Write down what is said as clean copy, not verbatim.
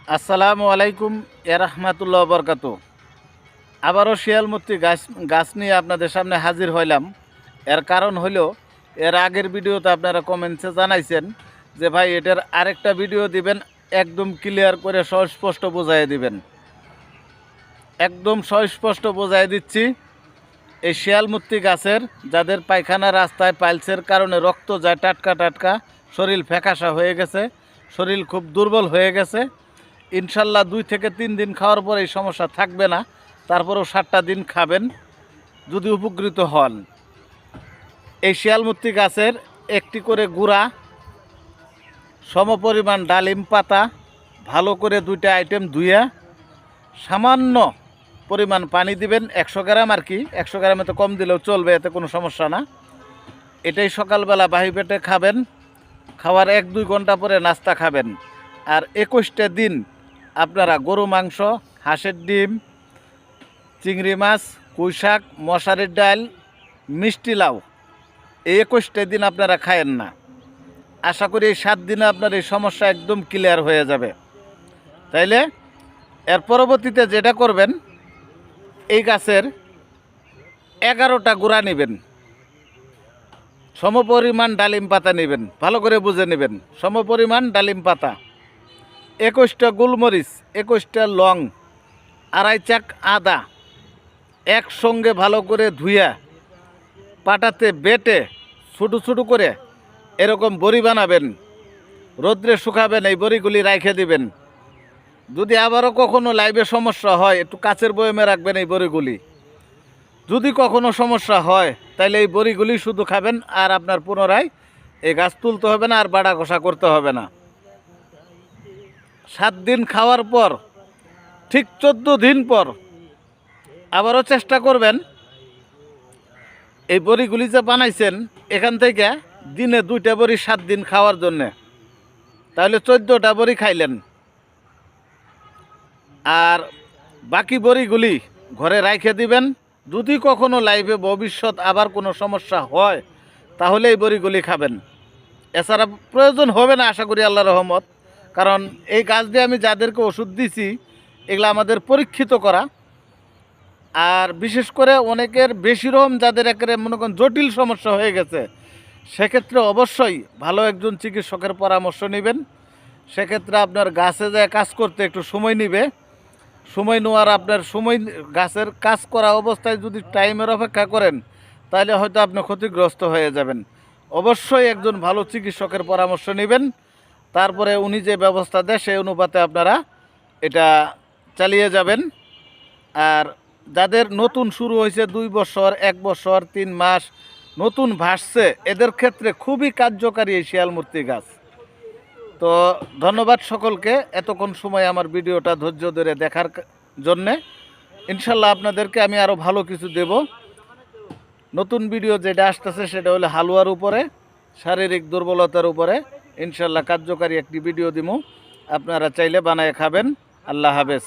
আসসালামু আলাইকুম রাহমাতুল্লাহ বরকাত। আবারও শিয়ালমূর্তি গাছ নিয়ে আপনাদের সামনে হাজির হইলাম। এর কারণ হলো, এর আগের ভিডিওতে আপনারা কমেন্টসে জানাইছেন যে ভাই এটার আরেকটা ভিডিও দিবেন, একদম ক্লিয়ার করে সুস্পষ্ট বোঝাই দিবেন। একদম সুস্পষ্ট বোঝাই দিচ্ছি। এই শিয়ালমূর্তি গাছের যাদের পায়খানা রাস্তায় পাইলসের কারণে রক্ত যায় টাটকা টাটকা, শরীর ফ্যাকাশা হয়ে গেছে, শরীর খুব দুর্বল হয়ে গেছে, ইনশাল্লাহ 2 থেকে 3 দিন খাওয়ার পর এই সমস্যা থাকবে না। তারপরেও 7টা দিন খাবেন যদি উপকৃত হন। এই শিয়ালমূর্তি গাছের একটি করে গুঁড়া, সমপরিমাণ ডালিম পাতা ভালো করে 2টা আইটেম ধুইয়া সামান্য পরিমাণ পানি দিবেন, 100 গ্রাম আর কি, 100 গ্রামে তো কম দিলেও চলবে, এতে কোনো সমস্যা না। এটাই সকালবেলা বাহি পেটে খাবেন, খাওয়ার 1-2 ঘন্টা পরে নাস্তা খাবেন। আর 21টা দিন আপনারা গরু মাংস, হাঁসের ডিম, চিংড়ি মাছ, পুঁই শাক, মশারির ডাল, মিষ্টি লাউ, এই 21টা দিন আপনারা খায়েন না। আশা করি এই 7 দিনে আপনার এই সমস্যা একদম ক্লিয়ার হয়ে যাবে। তাইলে এর পরবর্তীতে যেটা করবেন, এই গাছের 11টা গুঁড়া নেবেন, সমপরিমাণ ডালিম পাতা নেবেন, ভালো করে বুঝে নেবেন, সমপরিমাণ ডালিম পাতা, 21টা গোলমরিচ, 21টা লং, 2.5 চাক আদা একসঙ্গে ভালো করে ধুইয়া পাটাতে বেটে ছোটো ছোটো করে এরকম বড়ি বানাবেন, রোদ্রে শুকাবেন, এই বড়িগুলি রাখে দিবেন। যদি আবারও কখনো লাইভে সমস্যা হয়, একটু কাচের বয়মে রাখবেন এই বড়িগুলি। যদি কখনো সমস্যা হয় তাহলে এই বড়িগুলি শুধু খাবেন, আর আপনার পুনরায় এই গাছ তুলতে হবে না, আর বাড়া ঘষা করতে হবে না। 7 দিন খাওয়ার পর ঠিক 14 দিন পর আবারও চেষ্টা করবেন এই বড়িগুলি যে বানাইছেন এখান থেকে দিনে 2টা বড়ি 7 দিন খাওয়ার জন্যে, তাহলে 14টা বড়ি খাইলেন। আর বাকি বড়িগুলি ঘরে রাখে দিবেন। যদি কখনো লাইফে ভবিষ্যৎ আবার কোনো সমস্যা হয় তাহলে এই বড়িগুলি খাবেন, এছাড়া প্রয়োজন হবে না আশা করি আল্লাহর রহমত। কারণ এই গাছ দিয়ে আমি যাদেরকে ওষুধ দিছি এগুলো আমাদের পরীক্ষিত করা। আর বিশেষ করে অনেকের বেশি রকম যাদের একেবারে মনে করেন জটিল সমস্যা হয়ে গেছে, সেক্ষেত্রে অবশ্যই ভালো একজন চিকিৎসকের পরামর্শ নেবেন। সেক্ষেত্রে আপনার গাছে যায় কাজ করতে একটু সময় নেবে। সময় নেওয়ার আপনার সময়, গাছের কাজ করা অবস্থায় যদি টাইমের অপেক্ষা করেন তাহলে হয়তো আপনি ক্ষতিগ্রস্ত হয়ে যাবেন। অবশ্যই একজন ভালো চিকিৎসকের পরামর্শ নেবেন, তারপরে উনি যে ব্যবস্থা দেয় সেই অনুপাতে আপনারা এটা চালিয়ে যাবেন। আর যাদের নতুন শুরু হয়েছে 2 বছর, 1 বছর, 3 মাস নতুন ভাসছে, এদের ক্ষেত্রে খুবই কার্যকারী এই শিয়ালমূর্তি গাছ। তো ধন্যবাদ সকলকে এতক্ষণ সময় আমার ভিডিওটা ধৈর্য ধরে দেখার জন্যে। ইনশাল্লাহ আপনাদেরকে আমি আরও ভালো কিছু দেব। নতুন ভিডিও যেটা আসতেছে সেটা হলো হালুয়ার উপরে, শারীরিক দুর্বলতার উপরে ইনশাল্লাহ কার্যকারী একটি ভিডিও দিব। আপনারা চাইলে বানায় খাবেন। আল্লাহ হাফেজ।